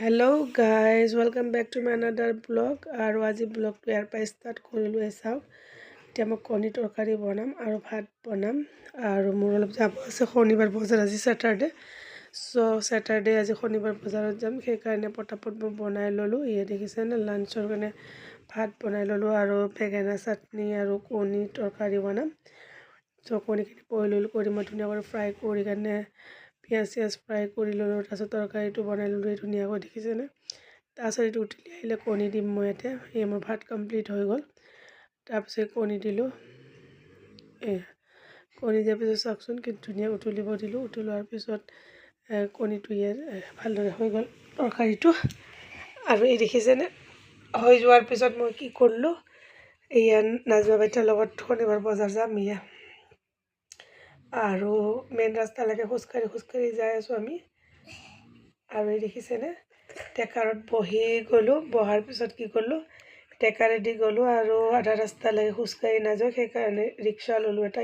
Hello guys, welcome back to my another vlog. আৰু আজি ব্লগটো ইয়াৰ পৰা ষ্টাৰ্ট কৰিলোঁ চাওক। এতিয়া মই কণী তৰকাৰী বনাম আৰু ভাত বনাম আৰু মোৰ অলপ যাব আছে শনিবাৰ বজাৰ আজি স্যাটাৰডে। সো স্যাটাৰডে আজি শনিবাৰ বজাৰত যাম সেইকাৰণে পটাপট মই বনাই ল'লোঁ। ইয়ে দেখিছেনে লাঞ্চৰ কাৰণে ভাত বনাই ল'লোঁ আৰু বেঙেনা চাটনি আৰু কণী তৰকাৰী বনাম। সো কণীখিনি বইল কৰি মই ধুনীয়াকৈ ফ্ৰাই কৰি কাৰণে পিঁয়াজ ফ্ৰাই কৰি ল'লোঁ। তাৰপিছত তৰকাৰীটো বনাই ল'লোঁ ধুনীয়াকৈ দেখিছেনে। তাৰপিছত এইটো উতলি আহিলে কণী দিম মই ইয়াতে। এই মোৰ ভাত কমপ্লিট হৈ গ'ল। তাৰপিছত কণী দিলোঁ। কণী দিয়াৰ পিছত চাওকচোন কি ধুনীয়া উতলিব দিলোঁ। উতলোৱাৰ পিছত কণীটো ভালদৰে হৈ গ'ল তৰকাৰীটো। আৰু এই দেখিছেনে হৈ যোৱাৰ পিছত মই কি কৰিলোঁ, এয়া নাজমা বাইতাৰ লগত শনিবাৰ বজাৰ যাম এয়া। আৰু মেইন ৰাস্তালৈকে খোজকাঢ়ি যাই আছোঁ আমি। আৰু এই দেখিছেনে টেকাৰত বহি গ'লোঁ। বহাৰ পিছত কি কৰিলোঁ, টেকাৰেদি গ'লোঁ আৰু আধা ৰাস্তালৈকে খোজকাঢ়ি নাযাওঁ সেইকাৰণে ৰিক্সা ল'লোঁ এটা।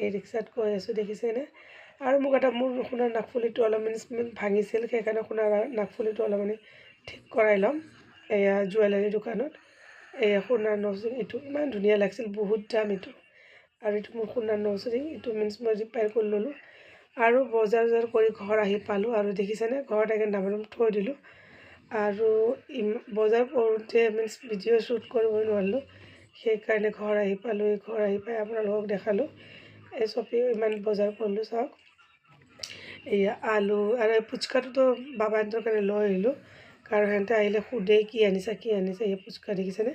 এই ৰিক্সাত গৈ আছোঁ দেখিছেনে। আৰু মোক এটা মোৰ সোণাৰ নাকফুলিটো অলপমান ভাঙিছিল সেইকাৰণে সোণাৰ নাকফুলিটো অলপমান ঠিক কৰাই ল'ম এয়া জুৱেলাৰী দোকানত। এয়া সোণাৰ নচৰিং এইটো ইমান ধুনীয়া লাগিছিল, বহুত দাম এইটো। আৰু এইটো মোৰ সোণাৰ নচৰিং এইটো মই ৰিপেয়াৰ কৰি ল'লোঁ। আৰু বজাৰ কৰি ঘৰ আহি পালোঁ আৰু দেখিছেনে ঘৰত আহি নাম থৈ দিলোঁ। আৰু বজাৰ কৰোঁতে ভিডিঅ' শ্বুট কৰিব নোৱাৰিলোঁ সেইকাৰণে ঘৰ আহি পালোঁ। ঘৰ আহি পাই আপোনালোকক দেখালোঁ এই শ্বপিং ইমান বজাৰ কৰিলোঁ চাওক। এয়া আলু আৰু এই ফুচকাটোতো বাবাহঁতৰ কাৰণে লৈ আহিলোঁ কাৰণ সিহঁতে আহিলে সোধেই কি আনিছা এই ফুচকা দেখিছেনে।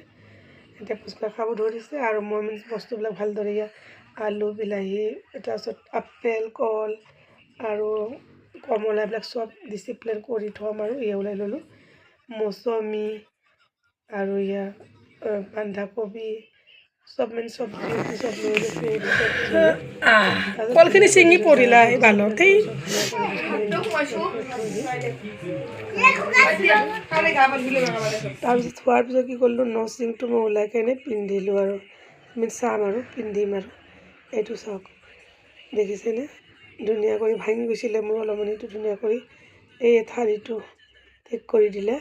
এতিয়া ফুচকা খাব ধৰিছে আৰু মই বস্তুবিলাক ভালদৰে আলু বিলাহী তাৰপিছত আপেল কল আৰু কমলা এইবিলাক চব ডিচিপ্লিন কৰি থ'ম আৰু ওলাই ল'লোঁ। মৌচমী আৰু বন্ধাকবি চব চব্জি চব লৈ লৈছোঁ। কলখিনি ছিঙি পৰিলা এই বালতেই। তাৰপিছত খোৱাৰ পিছত কি কৰিলোঁ, নচিংটো মই ওলাই কেনে পিন্ধিলোঁ আৰু চাম আৰু পিন্ধিম আৰু এইটো চাওক দেখিছেনে ধুনীয়া কৰি ভাঙি গৈছিলে মোৰ অলপমান। এইটো ধুনীয়া কৰি এই ঠাৰিটো ঠিক কৰি দিলে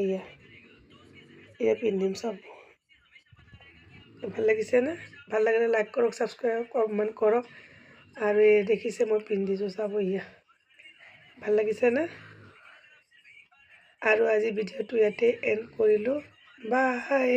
এয়া পিন্ধিম চাব। ভাল লাগিছেনে? ভাল লাগিলে লাইক কৰক, ছাবস্ক্ৰাইব কমেণ্ট কৰক। আৰু দেখিছে মই পিন্ধিছোঁ চাব ভাল লাগিছেনে? আৰু আজি ভিডিঅ'টো ইয়াতে এণ্ড কৰিলোঁ। বাই।